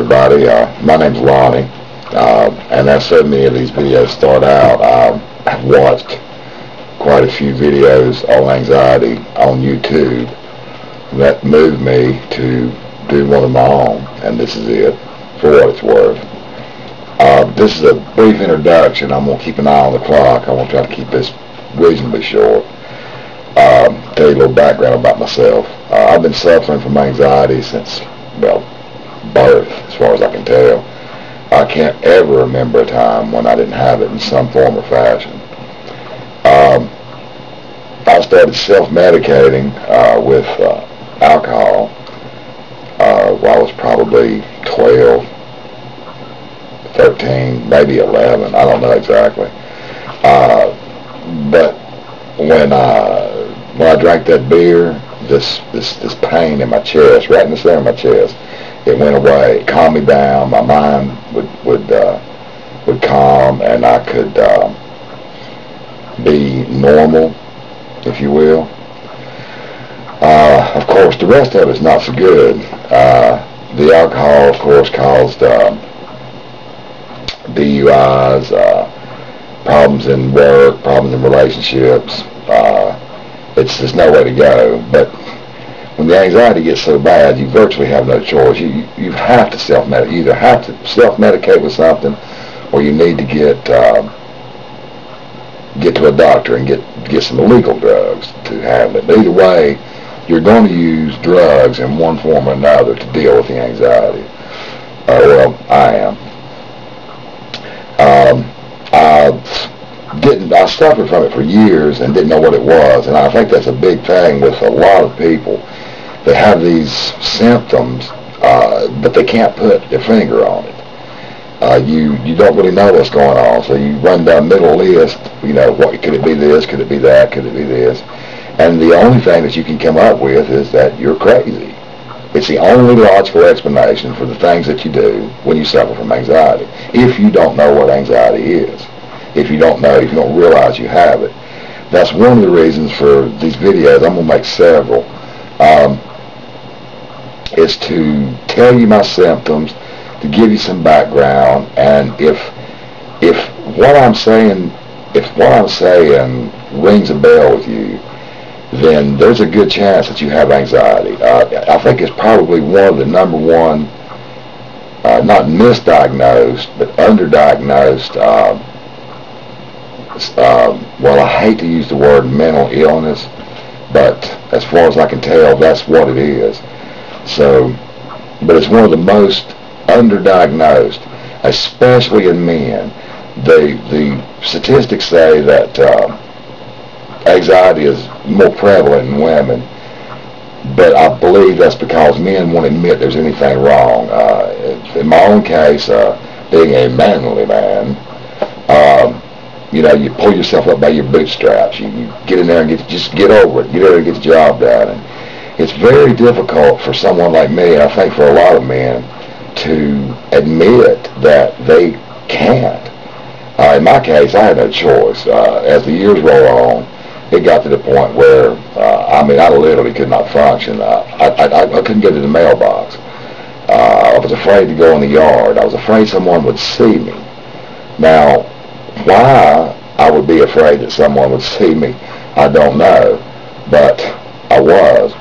everybody. My name's Lonnie, and as so many of these videos start out, I've watched quite a few videos on anxiety on YouTube that moved me to do one of my own, and this is it, for what it's worth. This is a brief introduction. I'm going to keep an eye on the clock. I want to try to keep this reasonably short. Tell you a little background about myself. I've been suffering from anxiety since, well, birth, as far as I can tell. I can't ever remember a time when I didn't have it in some form or fashion. I started self-medicating with alcohol while I was probably 12, 13, maybe 11. I don't know exactly. But when I drank that beer, this pain in my chest, right in the center of my chest, it went away. It calmed me down. My mind would calm, and I could be normal, if you will. Of course, the rest of it's not so good. The alcohol, of course, caused DUIs, problems in work, problems in relationships. It's just no way to go. But when the anxiety gets so bad, you virtually have no choice. You have to self-medicate. You either have to self-medicate with something, or you need to get to a doctor and get some illegal drugs to handle it. But either way, you're going to use drugs in one form or another to deal with the anxiety. Well, I am. I suffered from it for years and didn't know what it was, and I think that's a big thing with a lot of people. They have these symptoms, but they can't put their finger on it. You don't really know what's going on, so you run down a middle list. You know, what could it be? This? Could it be that? Could it be this? And the only thing that you can come up with is that you're crazy. It's the only logical explanation for the things that you do when you suffer from anxiety. If you don't know what anxiety is, if you don't realize you have it. That's one of the reasons for these videos. I'm going to make several. Is to tell you my symptoms, to give you some background, and if what I'm saying rings a bell with you, then there's a good chance that you have anxiety. I think it's probably one of the number one, not misdiagnosed, but underdiagnosed, well, I hate to use the word mental illness, but as far as I can tell, that's what it is. So, but it's one of the most underdiagnosed, especially in men. The statistics say that anxiety is more prevalent in women, but I believe that's because men won't admit there's anything wrong. In my own case, being a manly man, you know, you pull yourself up by your bootstraps. You get in there and just get over it. Get over it and get the job done. And it's very difficult for someone like me, and I think for a lot of men, to admit that they can't. In my case, I had no choice. As the years roll on, it got to the point where, I literally could not function. I couldn't get to the mailbox. I was afraid to go in the yard. I was afraid someone would see me. Now, why I would be afraid that someone would see me, I don't know, but I was.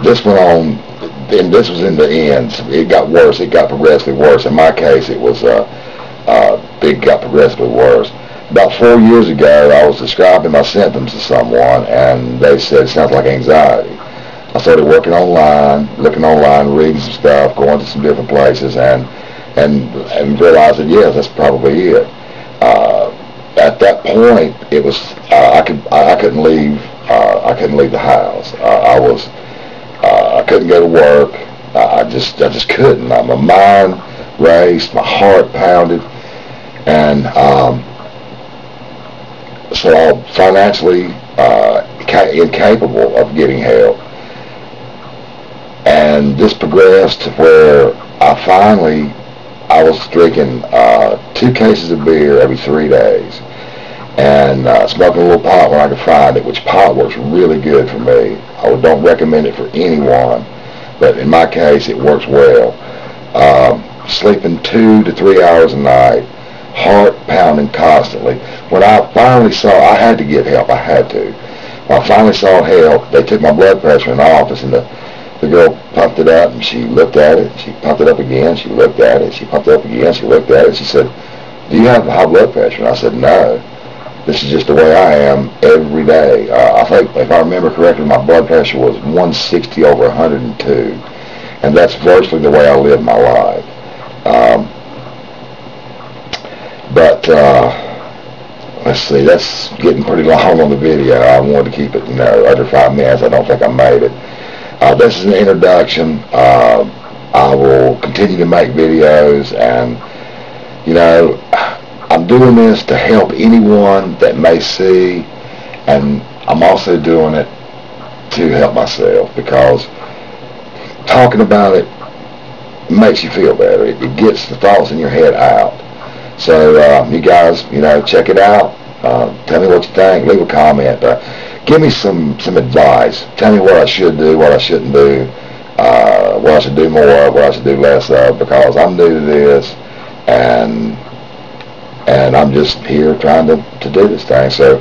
This went on, and this was in the end. It got worse. It got progressively worse. In my case, it got progressively worse. About 4 years ago, I was describing my symptoms to someone, and they said, it sounds like anxiety. I started working online, looking online, reading some stuff, going to some different places, and realized that, yes, that's probably it. At that point, it was I couldn't leave the house. I couldn't go to work. I just couldn't. My mind raced, my heart pounded, and so I'm financially incapable of getting help. And this progressed to where I was drinking 2 cases of beer every 3 days, and smoking a little pot when I could find it, which pot works really good for me. I don't recommend it for anyone, but in my case, it works well. Sleeping 2 to 3 hours a night, heart pounding constantly. When I finally saw, I had to get help. I had to. When I finally saw help, they took my blood pressure in the office, and the girl pumped it up, and she looked at it. She pumped it up again. She looked at it. She pumped it up again. She looked at it. She said, "Do you have high blood pressure?" And I said, "No. This is just the way I am every day." I think, if I remember correctly, my blood pressure was 160 over 102, and that's virtually the way I live my life. But let's see, that's getting pretty long on the video. I wanted to keep it, under 5 minutes. I don't think I made it. This is an introduction. I will continue to make videos, and I'm doing this to help anyone that may see, and I'm also doing it to help myself, because talking about it makes you feel better. It gets the thoughts in your head out. So you guys, check it out. Tell me what you think. Leave a comment. Give me some advice. Tell me what I should do, what I shouldn't do, what I should do more of, what I should do less of, because I'm new to this, and I'm just here trying to do this thing. So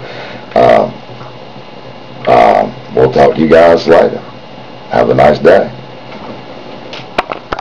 we'll talk to you guys later. Have a nice day.